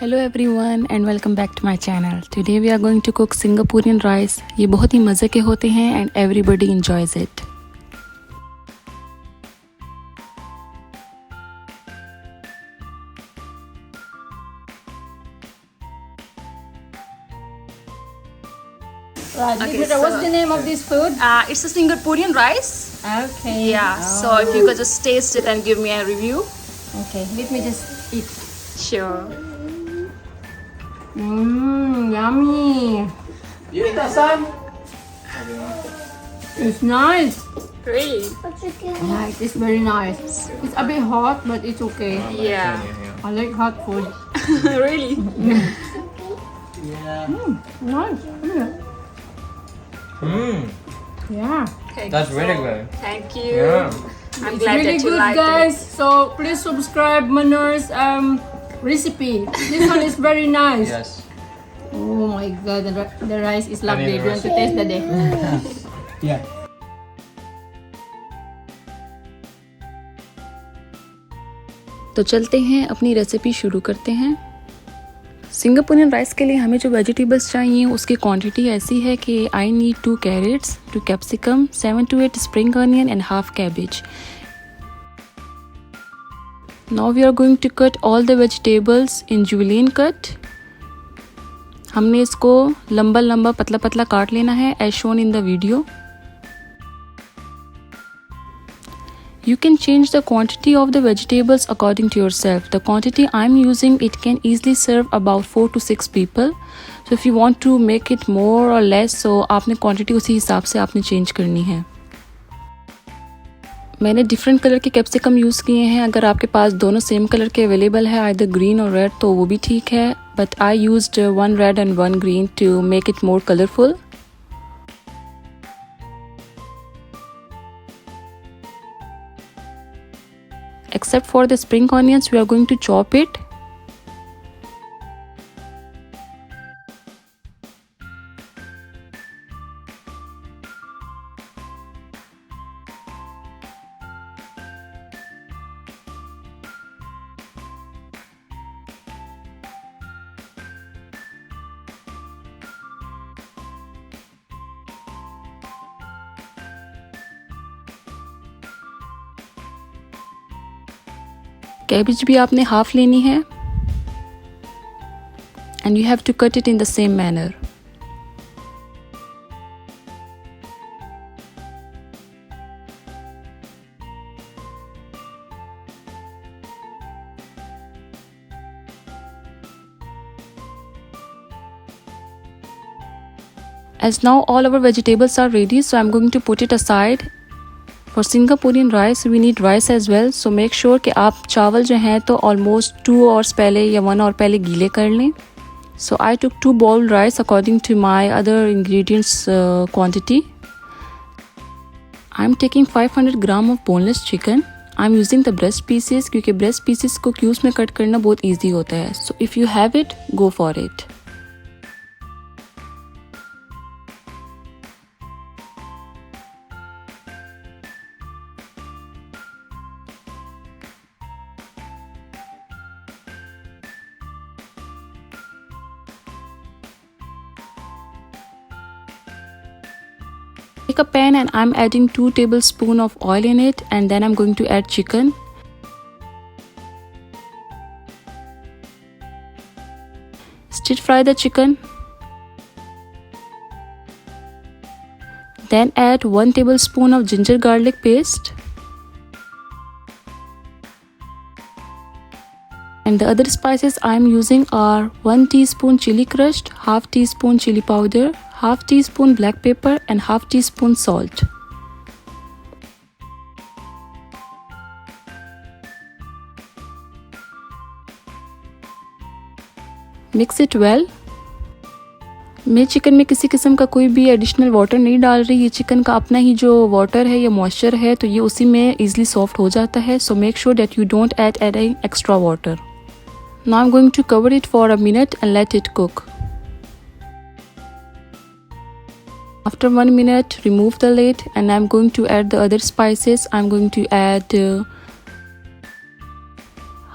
Hello everyone and welcome back to my channel. Today we are going to cook Singaporean rice. ये बहुत ही मज़े के होते हैं and everybody enjoys it. Okay, so what's the name of this food? It's a Singaporean rice. Okay. Yeah, so if you could just taste it and give me a review. Okay, let me just eat. Sure. Yummy. You eat that, son? It's nice. Really? Yeah, it is very nice. It's a bit hot, but it's okay. Yeah. I like hot food. Really? Yeah. Nice. Yeah. Okay, That's so really good. Thank you. Yeah. I'm It's glad really that you good, liked guys. So please subscribe Manur's recipe. This one is very nice. Yes. Oh my god, the rice is lovely. the Do you want to taste the day? Yeah. तो चलते हैं अपनी recipe शुरू करते हैं. Singaporean rice के लिए हमें जो वेजिटेबल्स चाहिए उसकी क्वांटिटी ऐसी है कि I need 2 carrots, 2 capsicum, 7 to 8 spring onion and half cabbage. Now we are going to cut all the vegetables in julienne cut. हमने इसको लंबा लंबा पतला पतला काट लेना है as shown in the video. You can change the quantity of the vegetables according to yourself. The quantity I'm using, it can easily serve about 4 to 6 people. So if you want to make it more or less, so आपने quantity उसी हिसाब से आपने change करनी है. मैंने different color के capsicum use किए हैं. अगर आपके पास दोनों सेम कलर के अवेलेबल है, either green और red, तो वो भी ठीक है. But I used one red and one green to make it more colorful. Except for the spring onions, we are going to chop it. Cabbage भी आपने हाफ लेनी है and you have to cut it in the same manner. As now all our vegetables are ready, so I'm going to put it aside. For Singaporean rice, we need rice as well. So make sure कि आप चावल जो हैं तो almost 2 hours पहले या 1 hour पहले गीले कर लें. So I took 2 boiled rice according to my other ingredients quantity. I'm taking 500 gram of boneless chicken. I'm using the breast pieces क्योंकि breast pieces को cubes में cut करना बहुत easy होता है. So if you have it, go for it. Take a pan and I'm adding 2 tablespoons of oil in it, and then I'm going to add chicken. Stir fry the chicken. Then add 1 tablespoon of ginger garlic paste. And the other spices I'm using are 1 teaspoon chili crushed, half teaspoon chili powder, half teaspoon black pepper and half teaspoon salt. Mix it well. मैं chicken में किसी किस्म का कोई भी additional water नहीं डाल रही. ये चिकन का अपना ही जो वाटर है या मॉइस्चर है तो ये उसी में इजीली सॉफ्ट हो जाता है. So make sure that you don't add any extra water. Now I'm going to cover it for a minute and let it cook. After 1 minute, remove the lid and I'm going to add the other spices. I'm going to add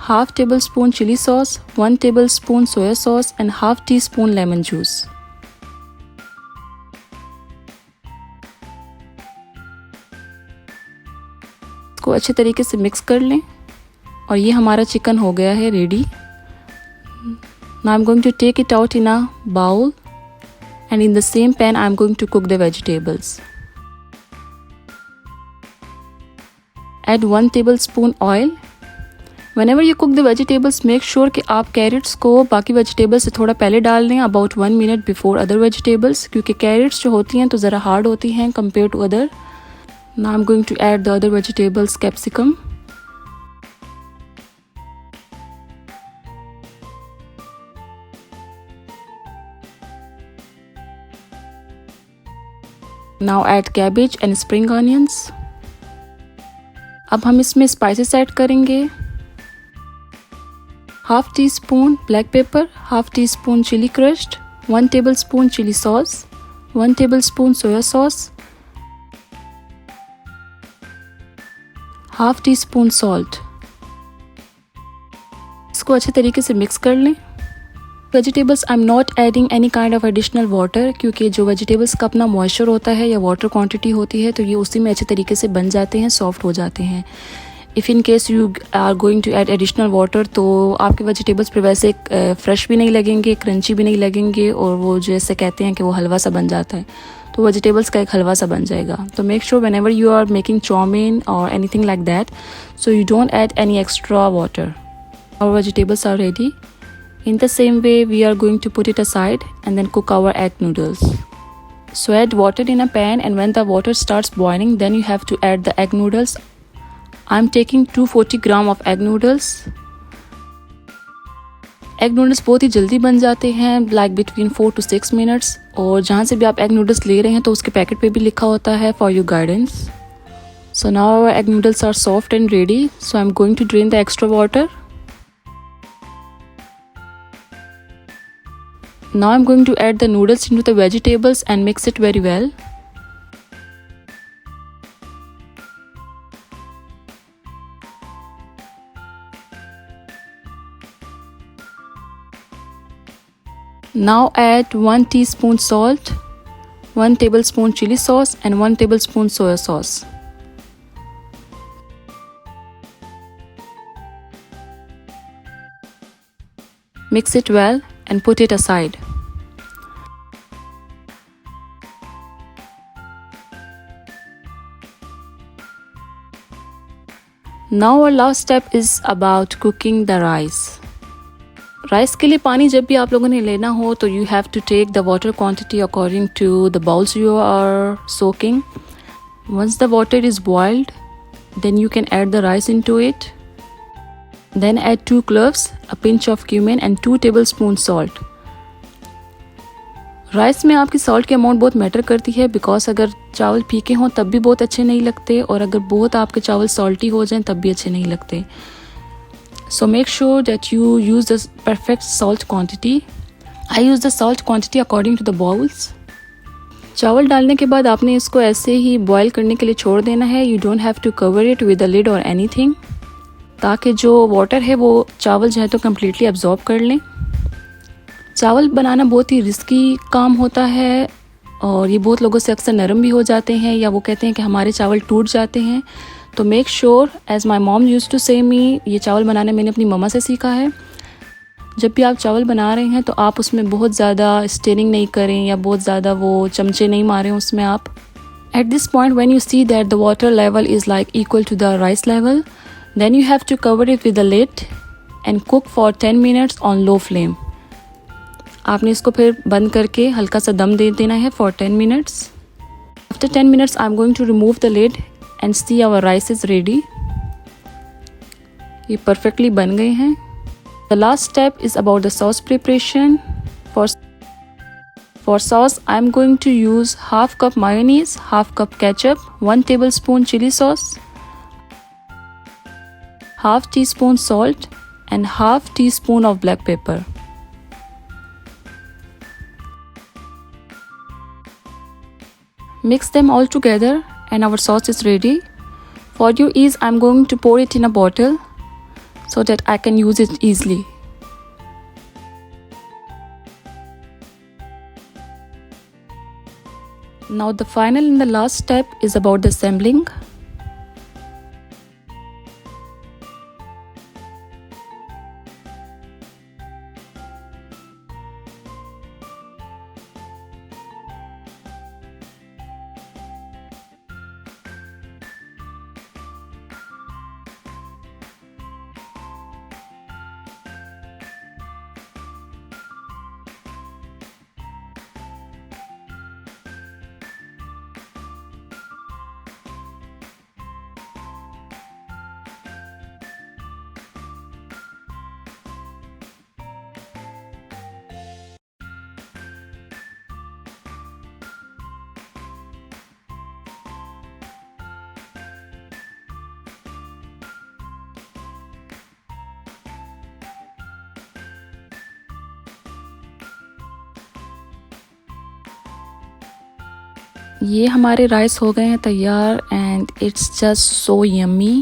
half tablespoon chili sauce, 1 tablespoon soya sauce and half teaspoon lemon juice. इसको अच्छे तरीके से mix कर लें और ये हमारा chicken हो गया है ready. Now I'm going to take it out in a bowl and in the same pan I'm going to cook the vegetables. Add 1 tablespoon oil. Whenever you cook the vegetables, make sure कि आप carrots को बाकी vegetables से थोड़ा पहले डाल दें, about 1 minute before other vegetables, क्योंकि carrots जो होती हैं तो ज़रा hard होती हैं compared to other. Now I'm going to add the other vegetables, capsicum. Now add cabbage and spring onions. अब हम इसमें spices ऐड करेंगे. Half teaspoon black pepper, half teaspoon chili crushed, 1 tablespoon chili sauce, 1 tablespoon soya sauce, half teaspoon salt. इसको अच्छे तरीके से mix कर लें. Vegetables I am not adding any kind of additional water, क्योंकि जो वेजिटेबल्स का अपना मॉइस्चर होता है या वाटर क्वांटिटी होती है तो ये उसी में अच्छे तरीके से बन जाते हैं, सॉफ्ट हो जाते हैं. If in case you are going to add additional water तो आपके वेजिटेबल्स पर वैसे फ्रेश भी नहीं लगेंगे, क्रंची भी नहीं लगेंगे और वो जैसे कहते हैं कि वो हलवा सा बन जाता है, तो वेजिटेबल्स का एक हलवा सा बन जाएगा. तो make sure whenever you are making chow mein और anything like that, so you don't add any extra water. Our vegetables are ready. In the same way, we are going to put it aside and then cook our egg noodles. So add water in a pan, and when the water starts boiling, then you have to add the egg noodles. I'm taking 240 gram of egg noodles. Egg noodles बहुत ही जल्दी बन जाते हैं, like between 4 to 6 minutes. और जहाँ से भी आप egg noodles ले रहे हैं तो उसके पैकेट पे भी लिखा होता है for your guidance. So now our egg noodles are soft and ready. So I'm going to drain the extra water. Now I'm going to add the noodles into the vegetables and mix it very well. Now add 1 teaspoon salt, 1 tablespoon chili sauce and 1 tablespoon soya sauce. Mix it well and put it aside. Now our last step is about cooking the rice. Rice के लिए पानी जब भी आप लोगों ने लेना हो तो you have to take the water quantity according to the bowls you are soaking. Once the water is boiled, then you can add the rice into it. Then add 2 cloves, a pinch of cumin and 2 tablespoon salt. Rice में आपकी salt की amount बहुत matter करती है, because अगर चावल फीके हों तब भी बहुत अच्छे नहीं लगते और अगर बहुत आपके चावल सॉल्टी हो जाएं तब भी अच्छे नहीं लगते. So make sure that you use the perfect salt quantity. I use the salt quantity according to the bowls. चावल डालने के बाद आपने इसको ऐसे ही बॉयल करने के लिए छोड़ देना है. You don't have to cover it with a lid और एनीथिंग, ताकि जो वाटर है वो चावल जो है तो कम्प्लीटली एब्जॉर्ब कर लें. चावल बनाना बहुत ही रिस्की काम होता है और ये बहुत लोगों से अक्सर नरम भी हो जाते हैं या वो कहते हैं कि हमारे चावल टूट जाते हैं. तो make sure, as my mom use to say me, ये चावल बनाने मैंने अपनी मम्मा से सीखा है. जब भी आप चावल बना रहे हैं तो आप उसमें बहुत ज़्यादा स्टेनिंग नहीं करें या बहुत ज़्यादा वो चमचे नहीं मारें उसमें आप. At this point when you see that the water level is like equal to the rice level, then you have to cover it with a lid and cook for 10 minutes on low flame. आपने इसको फिर बंद करके हल्का सा दम दे देना है for 10 minutes. After 10 minutes I'm going to remove the lid and see our rice is ready. ये perfectly बन गए हैं. The last step is about the sauce preparation. For sauce I'm going to use half cup mayonnaise, half cup ketchup, 1 tablespoon chili sauce, half teaspoon salt and half teaspoon of black pepper. Mix them all together and our sauce is ready. For your ease, I'm going to pour it in a bottle. so that I can use it easily. Now the final and the last step is about the assembling. ये हमारे rice हो गए हैं तैयार and it's just so yummy.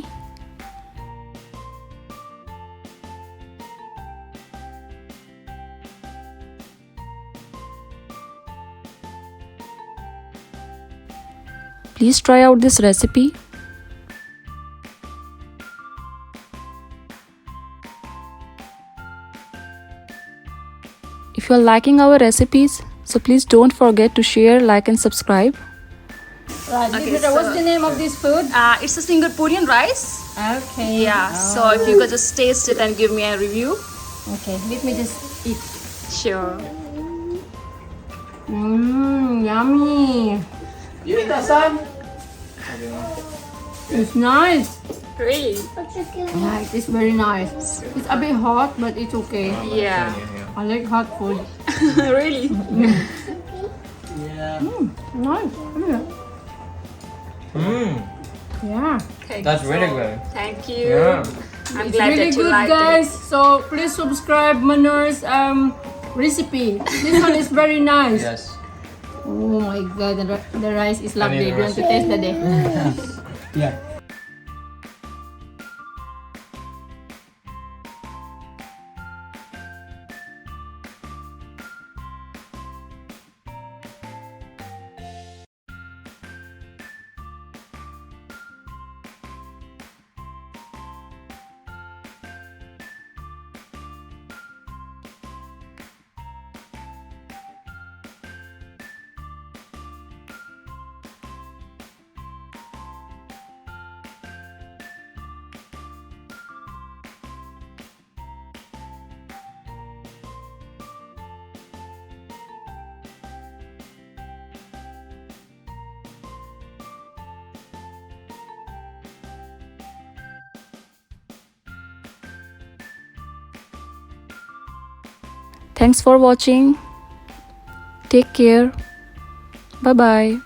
Please try out this recipe. If you are liking our recipes, so please don't forget to share, like and subscribe. Right, Okay, Nikita, what's so- the name of this food? It's a Singaporean rice. Okay. Yeah. So if you could just taste it and give me a review. Okay, let me just eat. Sure. Yummy. You eat that, son? It's nice. Really? Yeah, it is very nice. It's a bit hot, but it's okay. Yeah. I like hot food. Really? Yeah. Nice. Yeah. Thank That's you really so- good. Thank you. Yeah. I'm It's glad really that you good, liked guys. it. So please subscribe Manur's recipe. This one is very nice. Yes. Oh my god, the rice is lovely. the Do you want to recipe. taste the day? Yeah. Thanks for watching. Take care. Bye bye.